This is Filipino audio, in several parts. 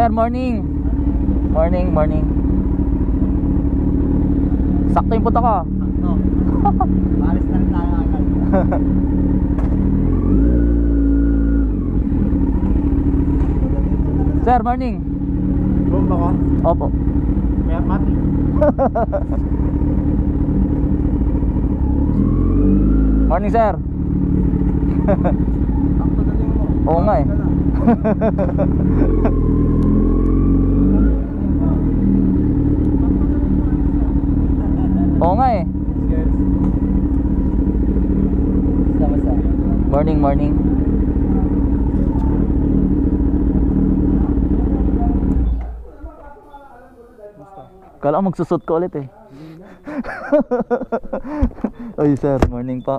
Sir, morning. Morning. Sakto yung puto ko. Sakto. Alis na rin tayo agad. Sir, morning. Bomba ko? Opo. Kaya mati. Morning, sir. Sakto dating mo. Oo nga eh. Oo nga eh. Basta. Morning. Kala ko magsusot ko ulit eh. Oy sir, morning pa.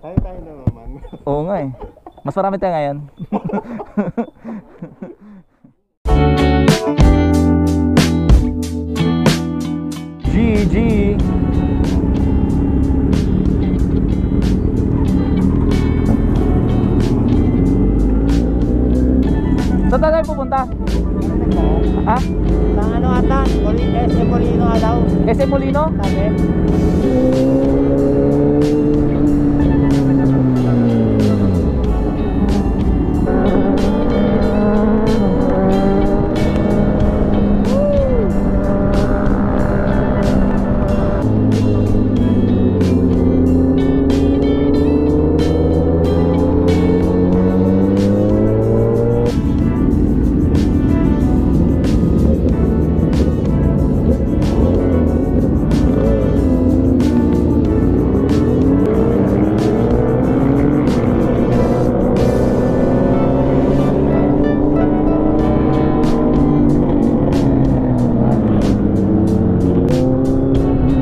Tayo na naman. Oo nga eh. Mas marami tayo ngayon. GG. Saan tayo pupunta? Ha? Sa ano ata? SM Molino daw. SM Molino? Sabi.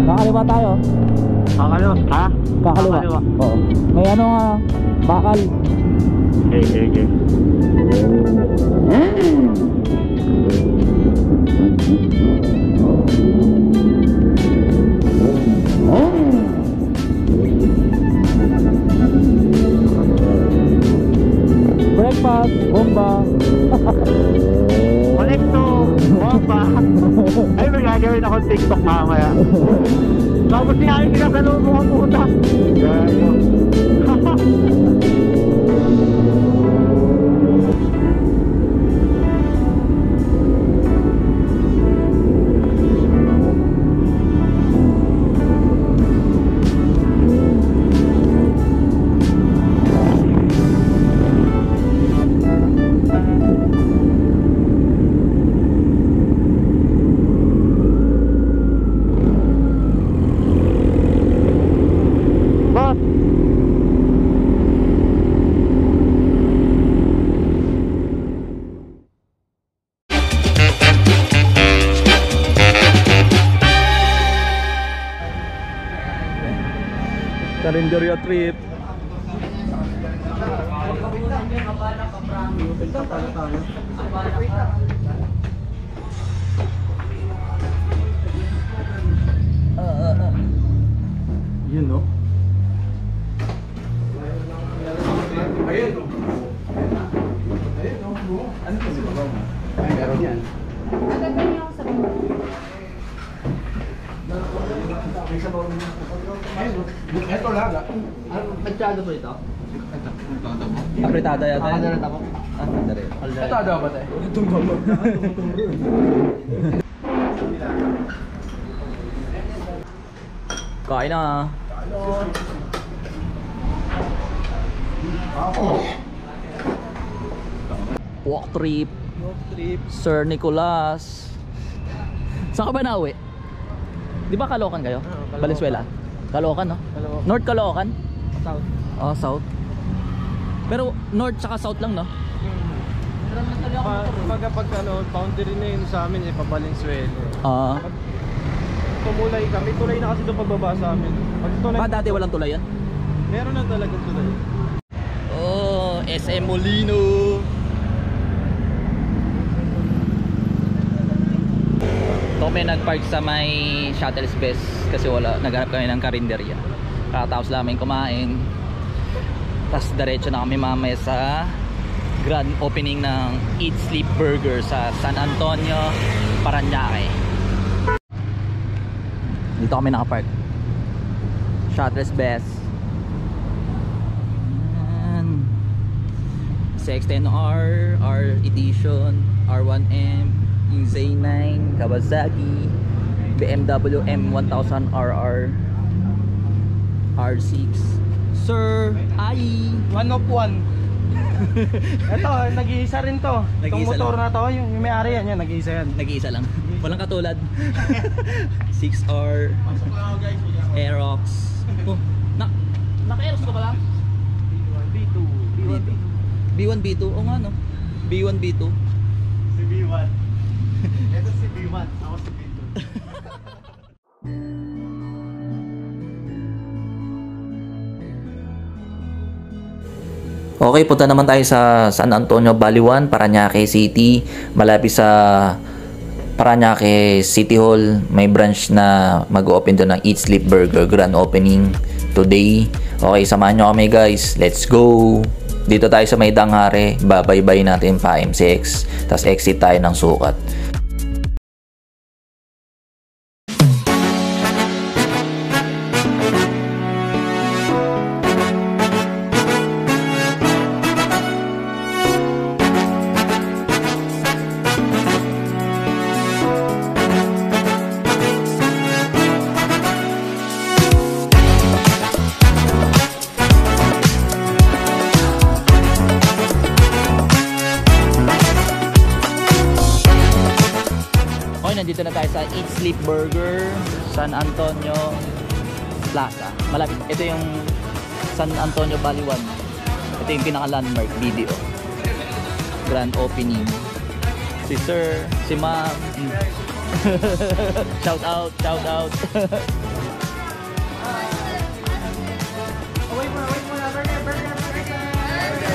Kakaliwa tayo. Kakaliwa? Ha? Kakaliwa. Oo. May ano nga, bakal. Okay. Breakfast, bomba. Kolekto, bomba. Ay, may gagawin akong TikTok mamaya. Tapos niya yung kinakalo mo ang puta. Gayo. Carinderia trip. Yun no? Ayun no? Ano ito si Babaw? Meron yan. Agad niyo ako sa baba. Ito laga. Pagtsado po ito? Apritada yata. Nakadalat ako. Dari. Ito ada ba tayo? Itong Babaw. Kain na. Walk trip. Sir Nicolas. Saan ka ba nauwi? Di ba Caloocan kayo? Caloocan. Valenzuela? Caloocan, no? Caloocan. North Caloocan? South. Oh, south. Pero north saka south lang, no? Pag ano, boundary na yun sa amin, Valenzuela. Ah. Tumulay kami, tulay na kasi ito pagbaba sa amin. Pag tulay, Dati walang tulay yan? meron na talagang tulay. Oh, SM Molino. Ito may nagpark sa may Shuttle's Best kasi naghanap kami ng karinderya. Kakatapos namin kumain. Tapos diretso na kami mamaya sa grand opening ng Eat Sleep Burger sa San Antonio, Parañaque. Dito kami nakapark. Shuttlers Best. Ayan. CX-10R, R Edition, R1M, yung Z9, Kawasaki, BMW M1000RR, R6. Sir, ay! 1 of 1. Ito, nag-iisa rin to. Itong Nag-iisa motor lang. na to, yung may-ari yan, nag-iisa yan. Nag-iisa lang. Walang katulad. 6R, Aerox. Oh, naka-Aerox ko pala? B2. B1, B2. O nga no. B1, B2. Si B1. Ito si B1. Ako si B2. Okay, punta naman tayo sa San Antonio, Baliwan, Parañaque City. Malapit sa Parañaque City Hall, may branch na mag-open doon ng Eat Sleep Burger. Grand opening today. Okay, samahan nyo kami guys. Let's go! Dito tayo sa may Danghare. Babaybay natin pa MCX. Tapos exit tayo ng Sukat. Nandito na tayo sa Eat Sleep Burger, San Antonio Plaza. Malapit. Ito yung San Antonio Baliwan. Ito yung pinaka-landmark video. Grand opening. Si Sir, si Ma'am. Shout out, shout out.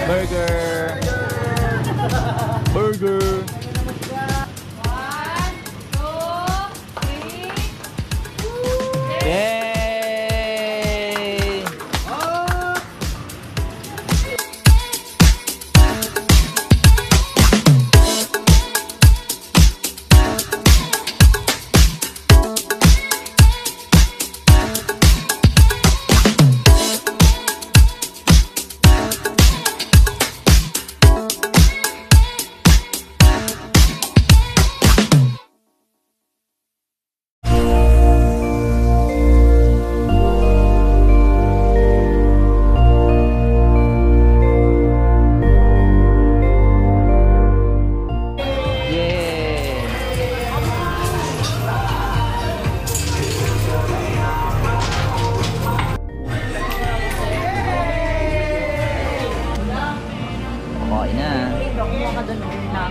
Burger. Burger. Yay! Kumain na. Kumuha ka doon na.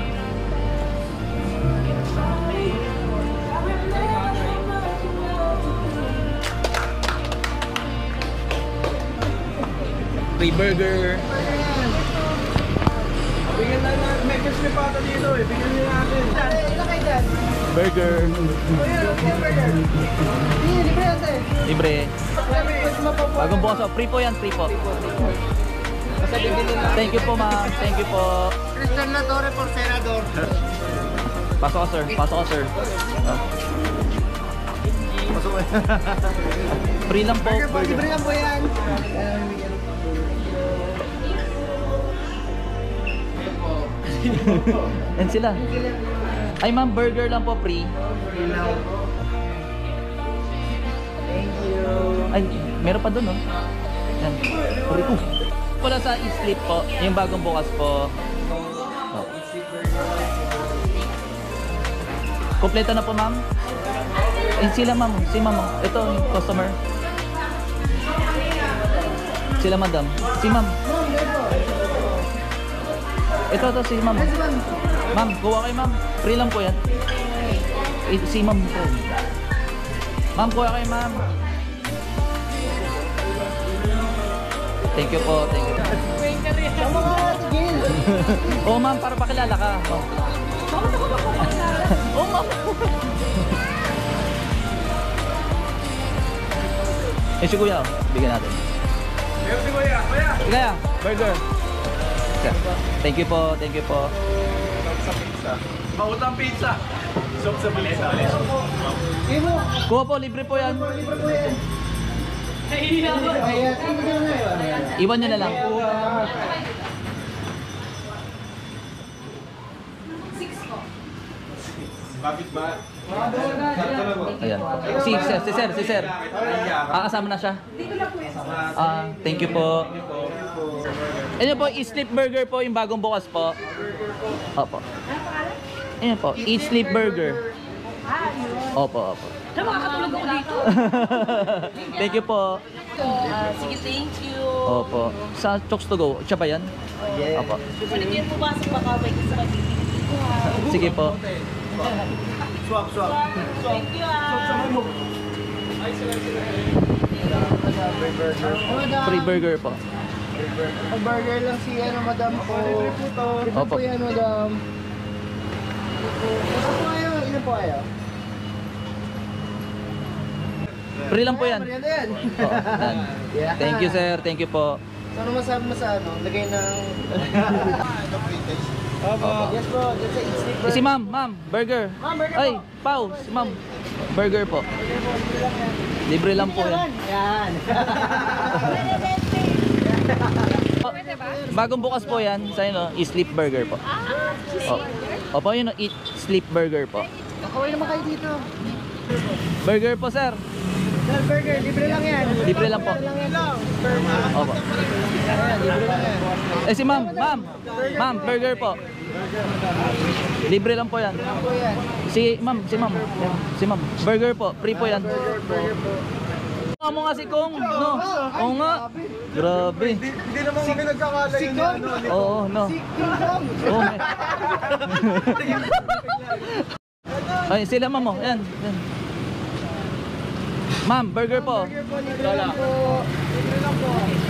Free burger. Bigyan na natin, may cash may pata dito eh. Bigyan nyo natin. Burger. Libre. Bagong bukas. Free po yan, free po. Thank you po ma'am. Thank you po. Cristian Ladore por senador. Pasok ka sir. Pasok ka sir. Free lang po. Libre lang po yan. Yan sila. Ay ma'am, burger lang po free. Thank you. Ay, meron pa dun oh. Yan. Free po. Wala sa Eat Sleep po. Yung bagong bukas po. Oh. Kompleto na po ma'am. Eh, sila ma'am. Si ma'am. Ito yung customer. Sila madam. Si ma'am. Ito si ma'am. Ma'am, kuha kay ma'am. Free lang po yan. Si ma'am po. Ma'am, kuha kay ma'am. Thank you po, thank you. Oo ma'am, para pakilala ka. Oo ma'am. Eh si kuya, bigyan natin. Meron si Kuya. Kuya! Kaya, burger. sir. Thank you po, thank you po. Mautang pizza. Soup sa balisa. Kuha po, libre po yan. Iwan nyo na lang. Bakit ba? Ayan. Si sir. Kasama na siya. Thank you po. Ano po, Sleep Burger po, yung bagong bukas po. Opo. Ayan po, Eat Sleep Burger. Opo. Saan makakatulog ako dito? Thank you po. Sige, thank you. Opo. Sa Chokes to Go, siya ba yan? Opo. Pwede ko yan pumasok baka may gusto ka bibili. Sige po. Swap. Thank you Free burger po. Burger lang si madam po. Ilan Opo. po yan, madam? Ilan po kayo? Free lang po yan. Yan yan. Oo, yan. Thank you sir, thank you po. Ano masabi mo sa lagay ng... Yes bro, that's a eat sleep Si ma'am, burger. burger Ay, Pau, si ma'am. Burger po. Libre lang po yan. Yan. Bagong bukas po yan sa inyo, Sleep Burger po. Opo, yun, Eat Sleep Burger po. Kaway naman kayo dito. Burger po sir. Sir, burger, libre lang yan. Libre lang po. Opo. Libre lang yan. Si ma'am, burger po. Libre lang po yan. Si ma'am. Burger po, free po yan. Ano mo nga si Kong, no? Oo nga. Grabe. Hindi naman kami nagkakala yun. Oo, no. Oo, may. Ay, sila ma'am mo. Yan. Ma'am, burger po.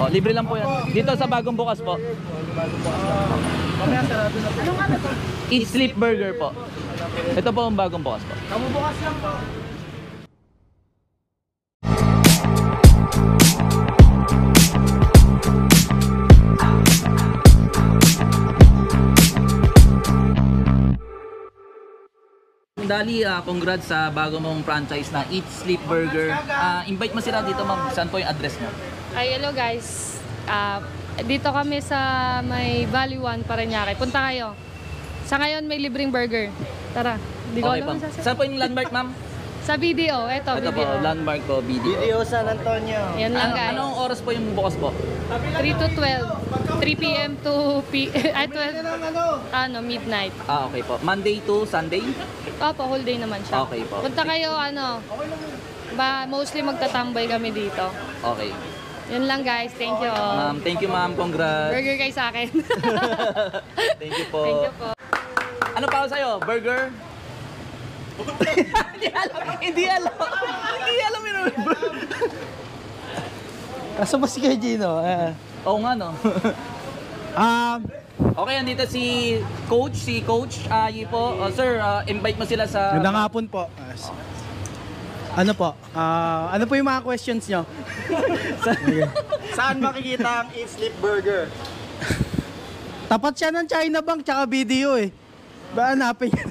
Oh, libre lang po yan. Dito sa bagong bukas po. Eat Sleep Burger po. Ito po ang bagong bukas po. Kamubukas lang po. Dali, congrats sa bago mong franchise na Eat Sleep Burger. Invite mo sila dito ma'am. Saan po yung address mo? Ay, hello guys. Dito kami sa may Valley 1, Parañaque. Punta kayo. Sa ngayon may libreng burger. Tara. Di ko Okay alam ma'am. ang sasabihin. Saan po yung landmark ma'am? Sa video. Ito, Ito po, video. landmark po, video. Video San Antonio. Yan lang guys. Anong oras po yung bukas po? 3 to 12. 3 p.m. to 12. Midnight. Okay po. Monday to Sunday? Opo, whole day naman siya. Okay po. Punta kayo, mostly magtatambay kami dito. Okay. Yan lang guys. Thank you. Ma'am, thank you ma'am. Congrats. Burger kayo sa akin. Thank you po. Thank you po. Ano pa ako sa'yo? Burger? Hindi alam yun. Kaso ba si kay Gino? Oo nga no. Okay, andito si Coach Ayi po. Sir, invite mo sila sa... Magandang hapon po. Ano po? Ano po yung mga questions nyo? Saan makikita ang Eat Sleep Burger? Tapat siya ng China Bank tsaka video eh. Ba hanapin nyo?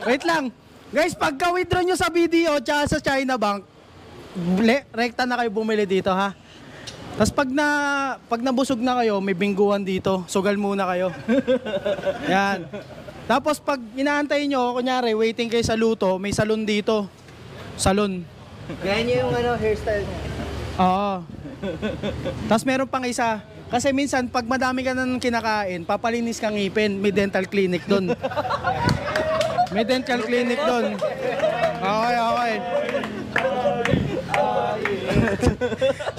Wait lang. Guys, pagka-withdraw nyo sa video tsaka sa China Bank, rekta na kayo bumili dito ha. Tapos pag nabusog na kayo, may bingguan dito. Sugal muna kayo. Yan. Tapos pag inaantay nyo, kunyari, waiting kayo sa luto, may salon dito. Salon. Ganyan niyo yung hairstyle niya. Oo. Tapos meron pang isa. Kasi minsan, pag madami ka nang kinakain, papalinis kang ngipin, may dental clinic doon. May dental clinic doon. Okay.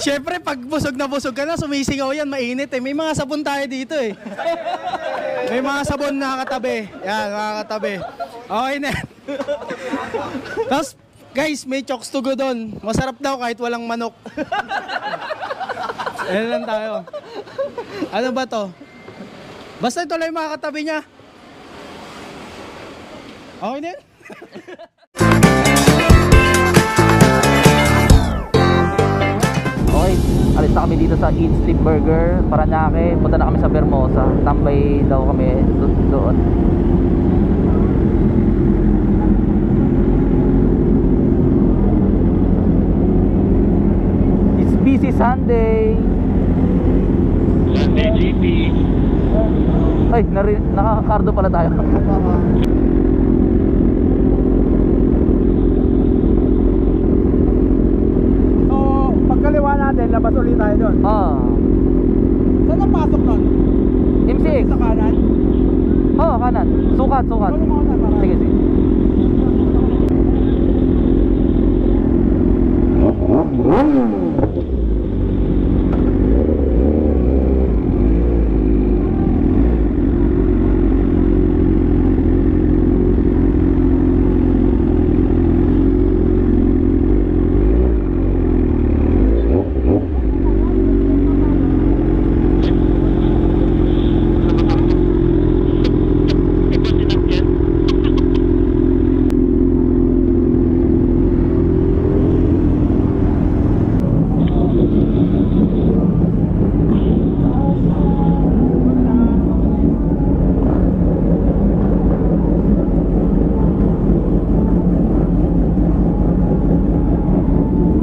Siyempre, pag busog ka na, sumisingaw yan, mainit eh. May mga sabon tayo dito eh. May mga sabon na katabi. Yan, nakakatabi. Okay na. Tapos, guys, may chokes to go doon. Masarap daw kahit walang manok. Ayan lang tayo. Ano ba to? Basta ito lang yung mga katabi niya. Okay na yan? Okay, alis na kami dito sa sa Eat Sleep Burger, Paranaque. Punta na kami sa Vermosa. Tambay daw kami doon. It's busy Sunday. Sunday GP. Ay, nakakakardo pala tayo. So, pagkaliwa natin, labas ulit tayo doon. Ah, Saan ang pasok nun? MCX. Sa kanan? Oh, kanan. Sukat. Ano mo na para? Sige.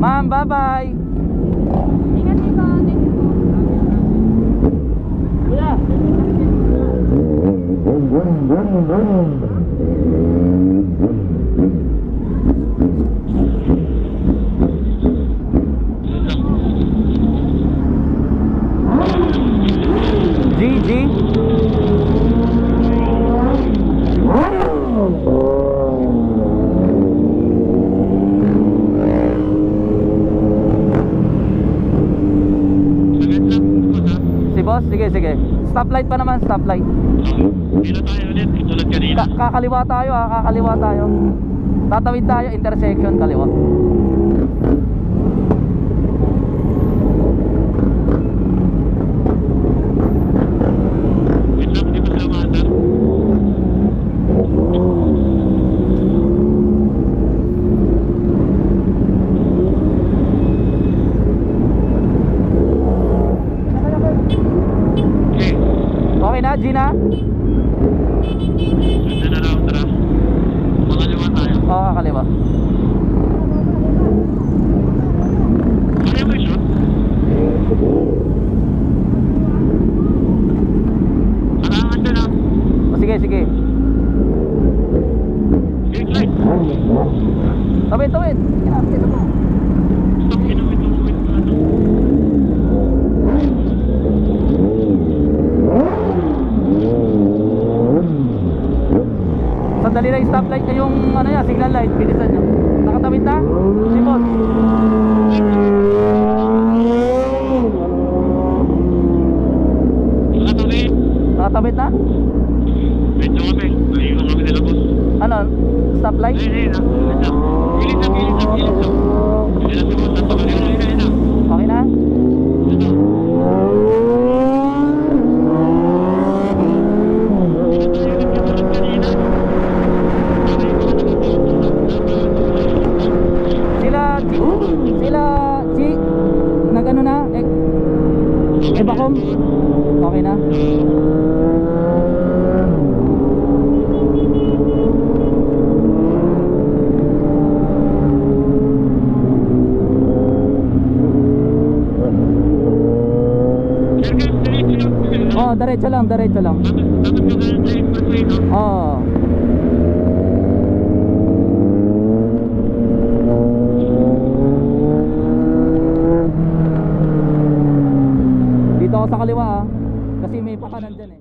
Ma'am, bye-bye. Ingat dito. Thank you po. GG. Si boss, sige. Stoplight pa naman, stoplight. Dito tayo ulit, tulad kanina. Kakaliwa tayo ha, kakaliwa tayo. Tatawid tayo, intersection, kaliwa. Wait lang, hindi pa sila maandar. Okay, Okay na, Gina? ganda na raw, tara. Makaliwa tayo. Oo, kakaliwa. Kaya mo i-shoot? Harangan doon ah. O, sige. Green light. Tawid. Ito pa. Stop, inuwit. Ano? Sandali na yung stoplight na yung signal light. Bilisan nyo. Nakatawid na? Si boss. Nakatawid na? Medyo kami. Naiwan kami nila boss. Ano? Stoplight? Ayun na. Pilit na. Ayun na si boss. Nasa kanila. Ayun na. Okay na? Sila Chi nagano na evacuum. Okay na? Oh, diretso lang. Dapat ka ganun sa expressway, no? Oh. Dito ako sa kaliwa ah. Kasi may pakanan dyan eh.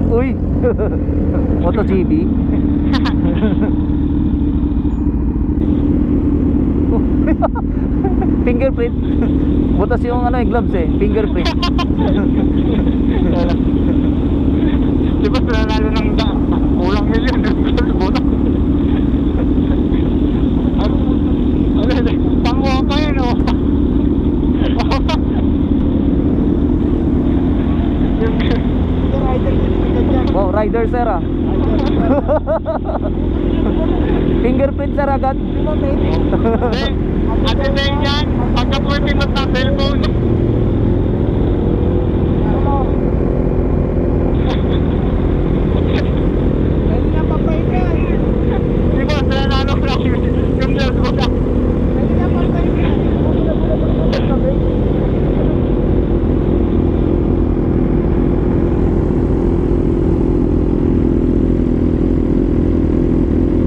Uy! MotoGP. Fingerprint. Butas yung ano, yung gloves eh. Fingerprint. Di ba nanalo ng kulang milyon? Buta. Ano, pangwa pa yun, oh. Wow, rider sir ah. Fingerprint sir agad. At the day yan, pagka 40 months na cellphone. Pwede na papayin yan. Di ba, nanalo ko lang yung gloves ko na. Pwede na papayin yan.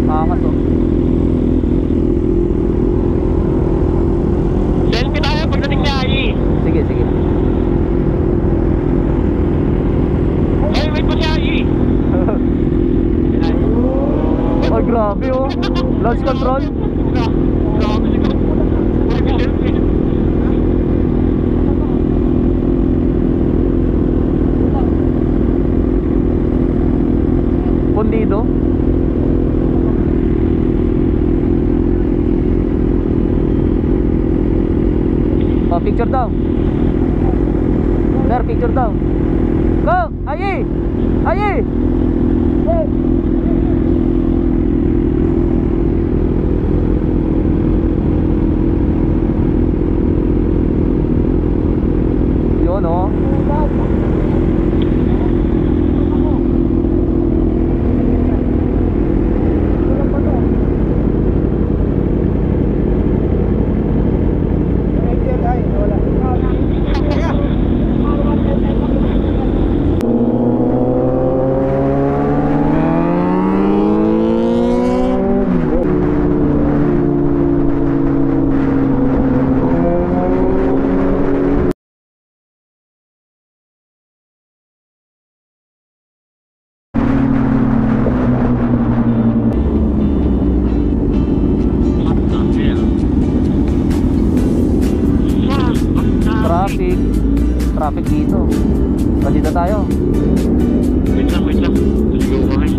Angas oh. Selfie tayo pagdating niya, Ai. Sige, sige. Ay, wait mo siya, Ai. Ay, grabe oh. Launch control. Grabe siya. Uy, may selfie. Pundido. Oh, picture daw. Sir, picture daw. Go! Ayi! Ayi! Yun oh. Traffic dito. Dito tayo. Wait lang. Naligaw kami.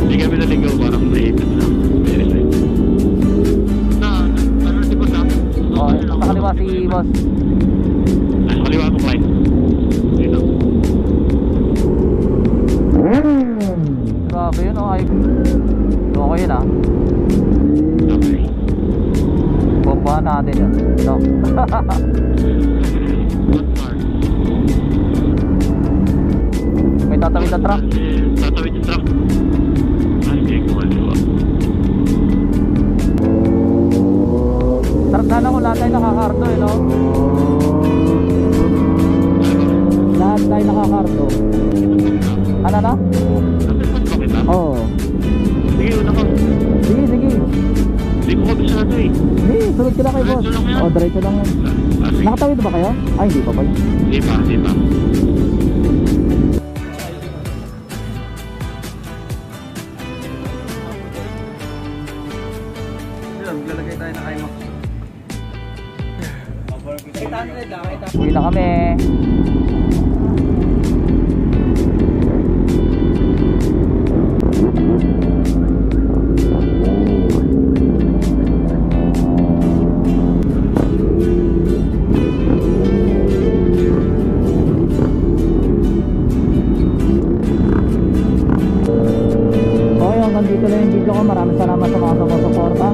Hindi kami naligaw, parang naipit lang. Very nice. Ano si boss ah? Oh, nakaliwa si boss. Ay, kaliwa ko, Clyde. Dito. Grabe yun oh. Ay. Okay yun ah. Okay. Bombahan natin yun. No? What car? May tatawid na truck. Tatawid yung truck. Ay, hindi ko kaliwa. Sarap sana kung lahat tayo nakakarto eh, no? Lahat tayo nakakarto. Ano na? Nasaan ba kita? Oo. Sige, una ko. Sige, sige. Hindi ko kabisado eh. Sige, sunod ka na kay boss. Diretso lang yan. O, diretso lang yan. Sige. Nakatawid ba kayo? Ay, hindi pa pa. Hindi pa. Maglalagay tayo ng IMAX. Uwi na kami. Okay, hanggang dito lang yung video ko. Maraming salamat sa mga sumusuporta.